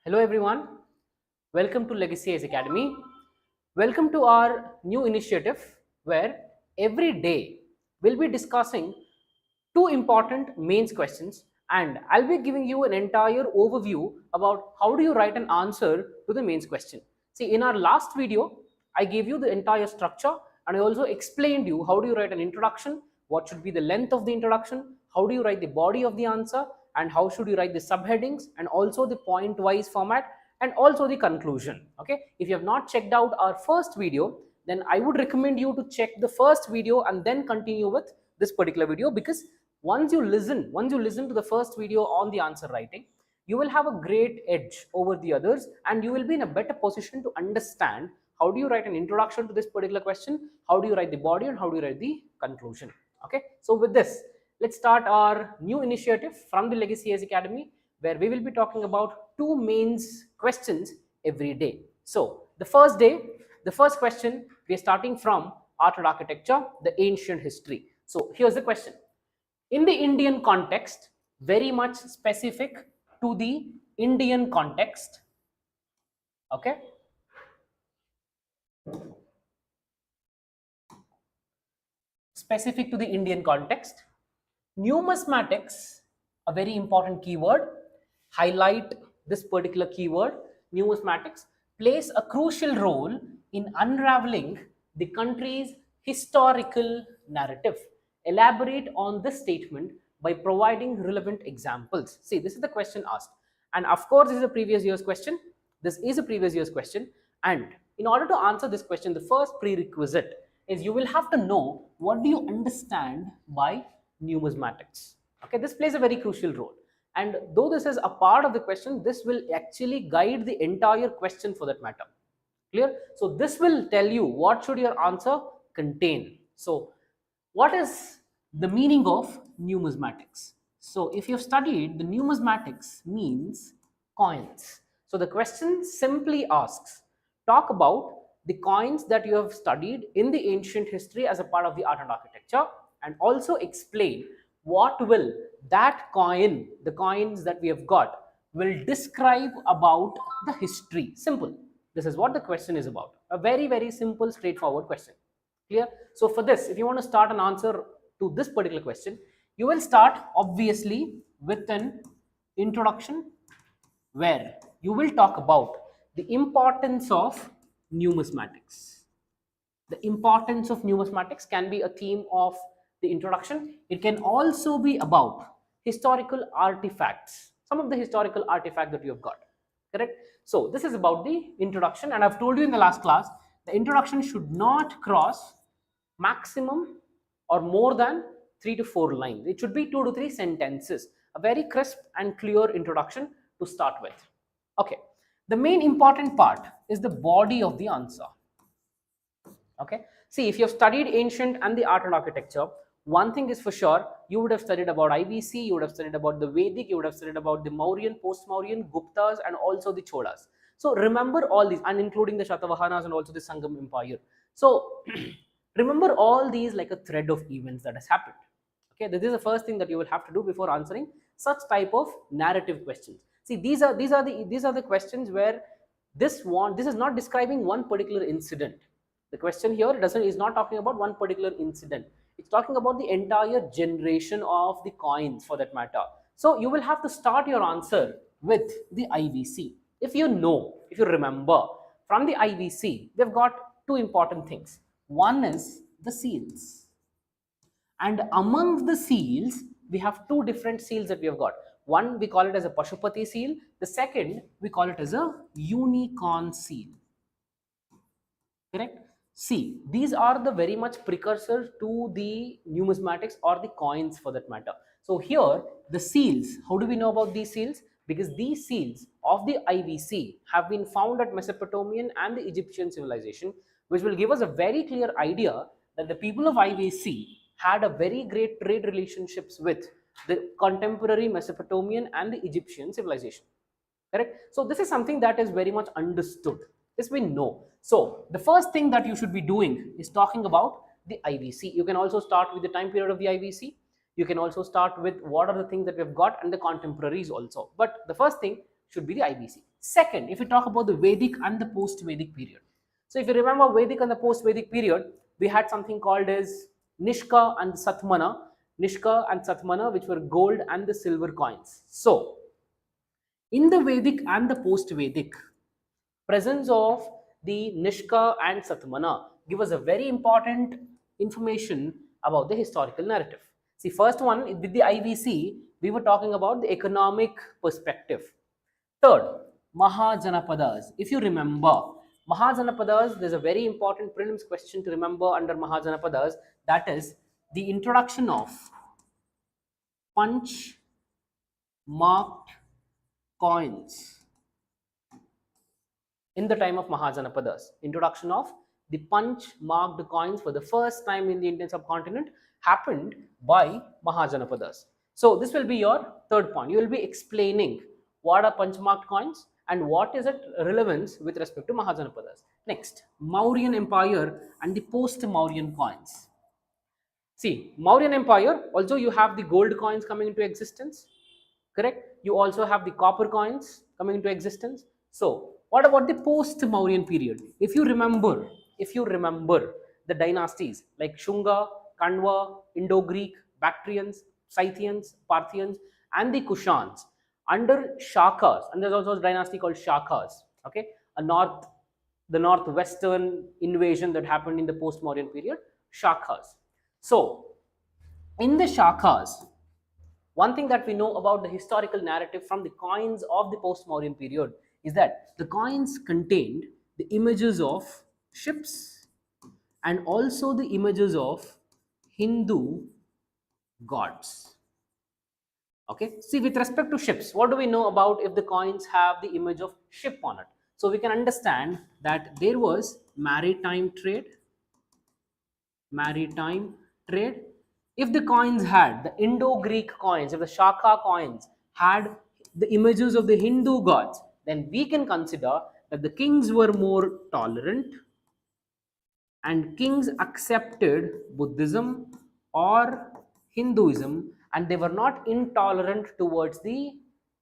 Hello everyone, welcome to Legacy IAS Academy. Welcome to our new initiative where every day we'll be discussing two important mains questions and I'll be giving you an entire overview about how do you write an answer to the mains question. See, in our last video, I gave you the entire structure and I also explained you how do you write an introduction, what should be the length of the introduction, how do you write the body of the answer, and how should you write the subheadings, and also the point wise format, and also the conclusion. Okay, if you have not checked out our first video, then I would recommend you to check the first video and then continue with this particular video, because once you listen to the first video on the answer writing, you will have a great edge over the others and you will be in a better position to understand how do you write an introduction to this particular question, how do you write the body, and how do you write the conclusion. Okay, so with this, let's start our new initiative from the Legacy IAS Academy, where we will be talking about two mains questions every day. So the first question, we are starting from art and architecture, the ancient history. So here's the question. In the Indian context, very much specific to the Indian context, okay, specific to the Indian context, numismatics, a very important keyword, highlight this particular keyword, numismatics, plays a crucial role in unraveling the country's historical narrative. Elaborate on this statement by providing relevant examples. See, this is the question asked. And of course, this is a previous year's question. This is a previous year's question. And in order to answer this question, the first prerequisite is you will have to know what do you understand by numismatics. Okay, this plays a very crucial role. And though this is a part of the question, this will actually guide the entire question for that matter. Clear? So this will tell you what should your answer contain. So what is the meaning of numismatics? So if you've studied, the numismatics means coins. So the question simply asks, talk about the coins that you have studied in the ancient history as a part of the art and architecture, and also explain what will that coin, the coins that we have got, will describe about the history. Simple. This is what the question is about. A very, very simple, straightforward question. Clear? So for this, if you want to start an answer to this particular question, you will start obviously with an introduction where you will talk about the importance of numismatics. The importance of numismatics can be a theme of the introduction. It can also be about historical artifacts, some of the historical artifacts that you have got. Correct? So this is about the introduction, and I've told you in the last class, the introduction should not cross maximum or more than 3 to 4 lines. It should be 2 to 3 sentences. A very crisp and clear introduction to start with. Okay. The main important part is the body of the answer. Okay. See, if you have studied ancient and the art and architecture, one thing is for sure, you would have studied about IVC, you would have studied about the Vedic, you would have studied about the Mauryan, post-Mauryan, Guptas, and also the Cholas. So remember all these, and including the Shatavahanas and also the Sangam Empire. So remember all these like a thread of events that has happened. Okay, this is the first thing that you will have to do before answering such type of narrative questions. See, these are the questions where this is not describing one particular incident. The question here is not talking about one particular incident. It's talking about the entire generation of the coins for that matter. So you will have to start your answer with the IVC. If you remember, from the IVC, they've got two important things. One is the seals. And among the seals, we have two different seals that we have got. One, we call it as a Pashupati seal. The second, we call it as a unicorn seal. Correct? See, these are the very much precursor to the numismatics or the coins for that matter. So here, the seals, how do we know about these seals? Because these seals of the IVC have been found at Mesopotamian and the Egyptian civilization, which will give us a very clear idea that the people of IVC had a very great trade relationships with the contemporary Mesopotamian and the Egyptian civilization. Correct? So this is something that is very much understood. This we know. So the first thing that you should be doing is talking about the IVC. You can also start with the time period of the IVC. You can also start with what are the things that we have got and the contemporaries also. But the first thing, should be the IBC. Second, if we talk about the Vedic and the post-Vedic period. So if you remember Vedic and the post-Vedic period, we had something called as Nishka and Satmana. Nishka and Satmana, which were gold and the silver coins. So in the Vedic and the post-Vedic, presence of the Nishka and Satmana give us a very important information about the historical narrative. See, first one with the IVC, we were talking about the economic perspective. Third, Mahajanapadas. If you remember, Mahajanapadas, there's a very important prelims question to remember under Mahajanapadas, that is the introduction of punch marked coins in the time of Mahajanapadas. Introduction of the punch marked coins for the first time in the Indian subcontinent happened by Mahajanapadas. So this will be your third point. You will be explaining what are punch marked coins and what is its relevance with respect to Mahajanapadas. Next, Mauryan Empire and the post-Mauryan coins. See, Mauryan Empire, also you have the gold coins coming into existence, correct? You also have the copper coins coming into existence. So, what about the post-Mauryan period? If you remember the dynasties like Shunga, Kanva, Indo-Greek, Bactrians, Scythians, Parthians, and the Kushans under Shakas, and there's also a dynasty called Shakas, okay? The northwestern invasion that happened in the post-Mauryan period, Shakas. So, in the Shakas, one thing that we know about the historical narrative from the coins of the post-Mauryan period is that the coins contained the images of ships and also the images of Hindu gods. Okay, see, with respect to ships, what do we know about if the coins have the image of ship on it? So we can understand that there was maritime trade. If the coins had the Indo-Greek coins, if the Shaka coins had the images of the Hindu gods, then we can consider that the kings were more tolerant and kings accepted Buddhism or Hinduism, and they were not intolerant towards the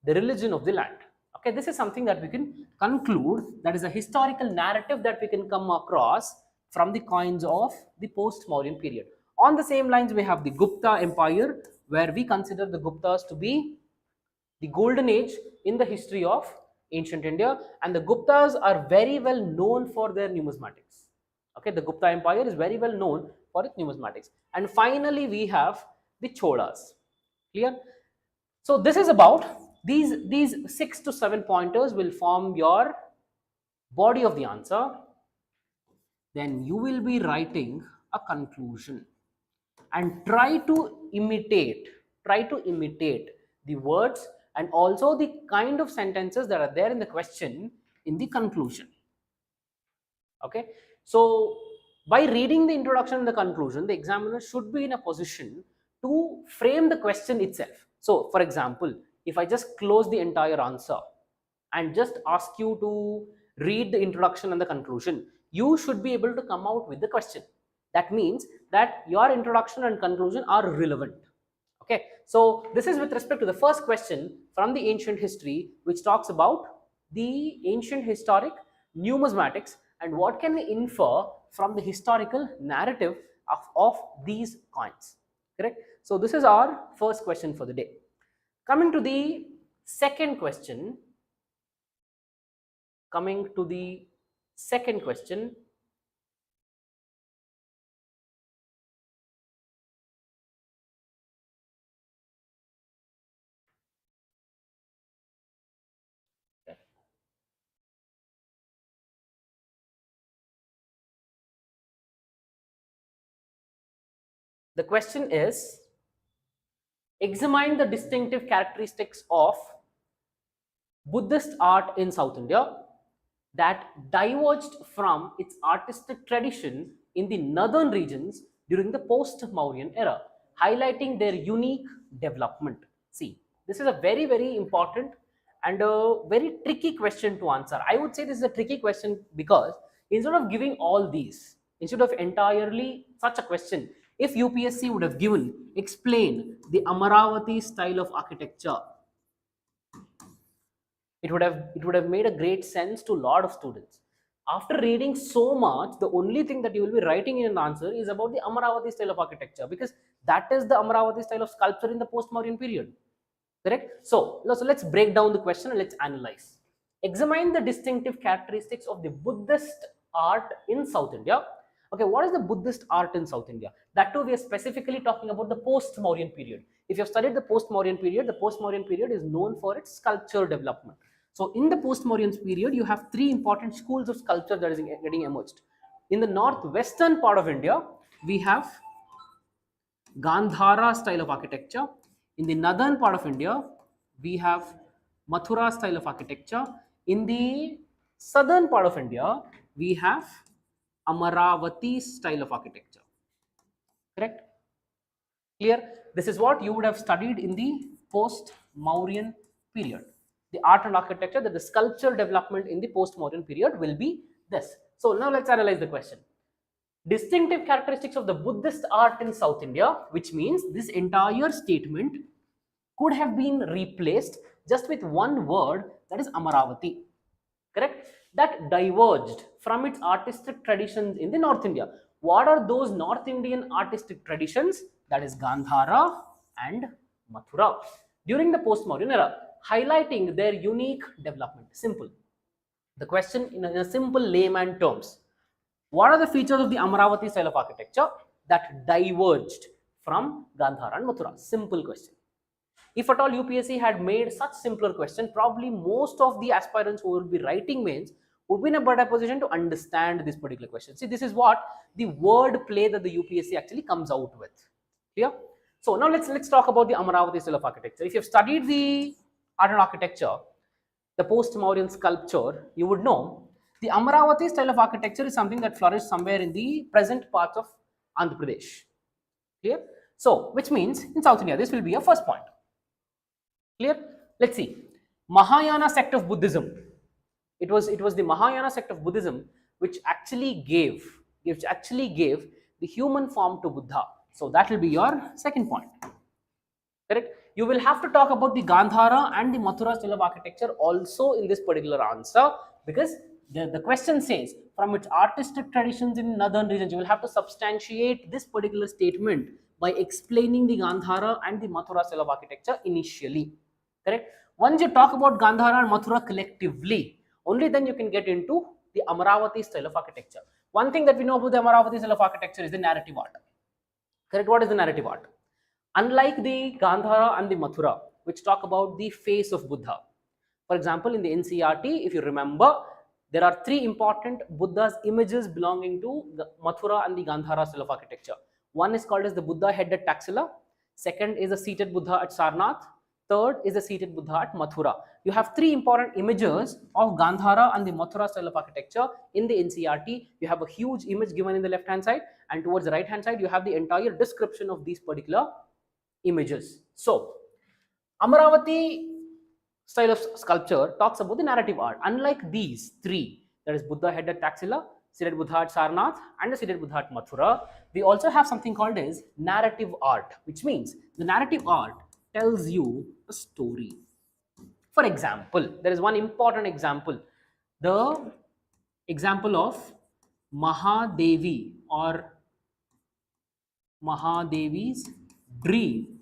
religion of the land. Okay, this is something that we can conclude, that is a historical narrative that we can come across from the coins of the post-Mauryan period. On the same lines, we have the Gupta Empire, where we consider the Guptas to be the golden age in the history of ancient India, and the Guptas are very well known for their numismatics. Okay, the Gupta Empire is very well known for its numismatics. And finally, we have the Cholas. Clear? So this is about these 6 to 7 pointers will form your body of the answer. Then you will be writing a conclusion and try to imitate the words and also the kind of sentences that are there in the question in the conclusion. Okay, so by reading the introduction and the conclusion, the examiner should be in a position to frame the question itself. So for example, if I just close the entire answer and just ask you to read the introduction and the conclusion, you should be able to come out with the question. That means that your introduction and conclusion are relevant. Okay, so this is with respect to the first question from the ancient history, which talks about the ancient historic numismatics and what can we infer from the historical narrative of these coins. Correct? So this is our first question for the day. Coming to the second question, the question is, examine the distinctive characteristics of Buddhist art in South India that diverged from its artistic tradition in the northern regions during the post-Mauryan era, highlighting their unique development. See, this is a very, very important and a very tricky question to answer. I would say this is a tricky question because instead of giving all these, instead of entirely such a question, if UPSC would have given, explain the Amaravati style of architecture, It would have made a great sense to a lot of students. After reading so much, the only thing that you will be writing in an answer is about the Amaravati style of architecture, because that is the Amaravati style of sculpture in the post-Mauryan period. Correct? So let's break down the question and let's analyze. Examine the distinctive characteristics of the Buddhist art in South India. Okay, what is the Buddhist art in South India? That too, we are specifically talking about the post-Mauryan period. If you have studied the post-Mauryan period is known for its sculpture development. So in the post-Mauryan period, you have three important schools of sculpture that is getting emerged. In the northwestern part of India, we have Gandhara style of architecture. In the northern part of India, we have Mathura style of architecture. In the southern part of India, we have Amaravati style of architecture. Correct? Clear? This is what you would have studied in the post-Mauryan period. The art and architecture, that the sculpture development in the post-Mauryan period will be this. So now let's analyze the question. Distinctive characteristics of the Buddhist art in South India, which means this entire statement could have been replaced just with one word, that is Amaravati. Correct? That diverged from its artistic traditions in the North India. What are those North Indian artistic traditions? That is Gandhara and Mathura during the post-Mauryan era, highlighting their unique development. Simple. The question in a simple layman terms. What are the features of the Amaravati style of architecture that diverged from Gandhara and Mathura? Simple question. If at all UPSC had made such simpler question, probably most of the aspirants who will be writing mains would be in a better position to understand this particular question. See, this is what the word play that the UPSC actually comes out with. Clear? So now let's talk about the Amaravati style of architecture. If you have studied the art and architecture, the post-Mauryan sculpture, you would know the Amaravati style of architecture is something that flourished somewhere in the present parts of Andhra Pradesh. Clear? So, which means in South India, this will be your first point. Clear? Let's see. Mahayana sect of Buddhism. It was the Mahayana sect of Buddhism which actually gave the human form to Buddha. So that will be your second point. Correct? You will have to talk about the Gandhara and the Mathura style of architecture also in this particular answer, because the question says from its artistic traditions in northern regions, you will have to substantiate this particular statement by explaining the Gandhara and the Mathura style of architecture initially. Correct? Once you talk about Gandhara and Mathura collectively, only then you can get into the Amaravati style of architecture. One thing that we know about the Amaravati style of architecture is the narrative art. Correct? What is the narrative art? Unlike the Gandhara and the Mathura, which talk about the face of Buddha. For example, in the NCERT, if you remember, there are three important Buddha's images belonging to the Mathura and the Gandhara style of architecture. One is called as the Buddha head at Taxila. Second is the seated Buddha at Sarnath. Third is the seated Buddha at Mathura. You have three important images of Gandhara and the Mathura style of architecture in the NCERT. You have a huge image given in the left hand side, and towards the right hand side, you have the entire description of these particular images. So, Amaravati style of sculpture talks about the narrative art. Unlike these three, that is Buddha head at Taxila, seated Buddha at Sarnath, and the seated Buddha at Mathura, we also have something called as narrative art, which means the narrative art tells you a story. For example, there is one important example, the example of Mahadevi or Mahadevi's dream,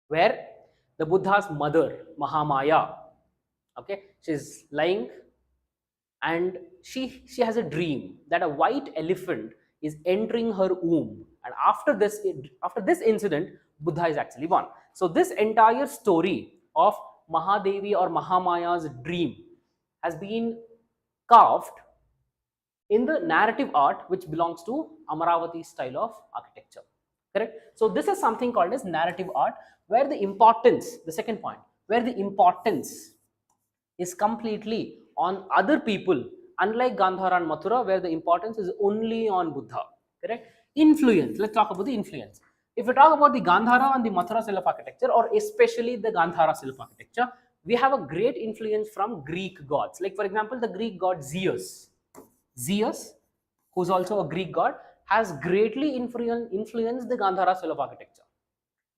where the Buddha's mother, Mahamaya, okay, she's lying and she has a dream that a white elephant is entering her womb, and after this incident, Buddha is actually born. So this entire story of Mahadevi or Mahamaya's dream has been carved in the narrative art which belongs to Amaravati style of architecture. Correct? So this is something called as narrative art, where the importance, the second point, where the importance is completely on other people, unlike Gandhara and Mathura, where the importance is only on Buddha. Correct? Influence. Let's talk about the influence. If we talk about the Gandhara and the Mathura style of architecture, or especially the Gandhara style of architecture, we have a great influence from Greek gods. Like for example, the Greek god Zeus. Zeus, who's also a Greek god, has greatly influenced the Gandhara style of architecture.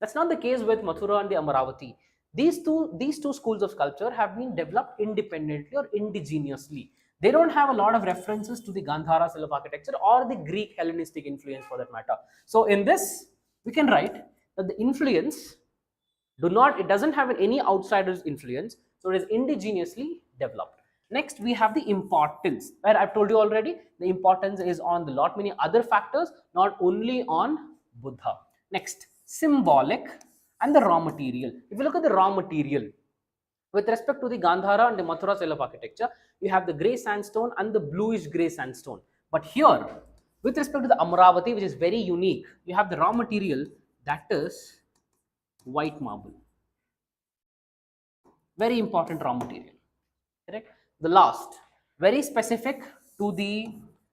That's not the case with Mathura and the Amaravati. These two schools of sculpture have been developed independently or indigenously. They don't have a lot of references to the Gandhara style of architecture or the Greek Hellenistic influence for that matter. So in this, we can write that the influence it doesn't have any outsider's influence, so it is indigenously developed. Next, we have the importance, where I've told you already, the importance is on the lot many other factors, not only on Buddha. Next, symbolic and the raw material. If you look at the raw material, with respect to the Gandhara and the Mathura style of architecture, you have the grey sandstone and the bluish grey sandstone. But here, with respect to the Amaravati, which is very unique, you have the raw material that is white marble. Very important raw material. Correct? The last, very specific to the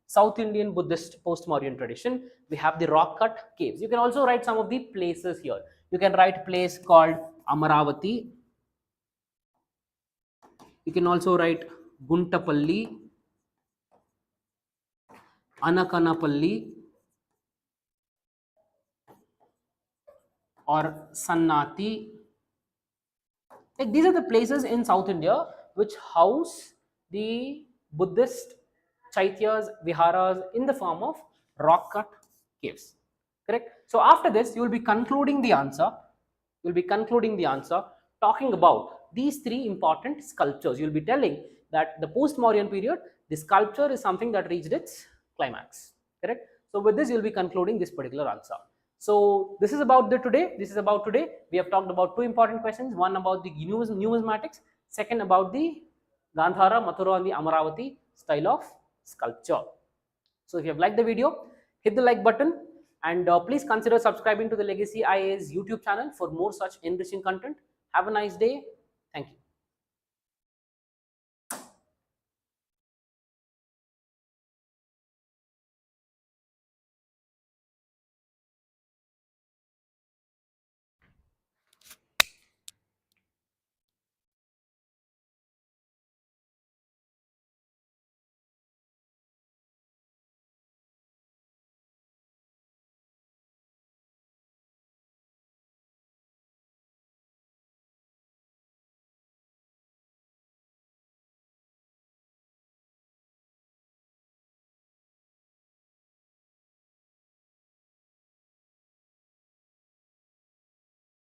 South Indian Buddhist post-Mauryan tradition, we have the rock cut caves. You can also write some of the places here. You can write place called Amaravati. You can also write Guntapalli, Anakanapalli, or Sannati. Like these are the places in South India which house the Buddhist chaityas, viharas in the form of rock cut caves. Correct? So after this, you will be concluding the answer. You will be concluding the answer talking about these three important sculptures. You will be telling that the post-Mauryan period, the sculpture is something that reached its climax. Correct? So with this, you will be concluding this particular answer. So this is about today. This is about today. We have talked about two important questions. One about the numismatics. Second about the Gandhara, Mathura and the Amaravati style of sculpture. So if you have liked the video, hit the like button and please consider subscribing to the Legacy IAS YouTube channel for more such enriching content. Have a nice day. Thank you.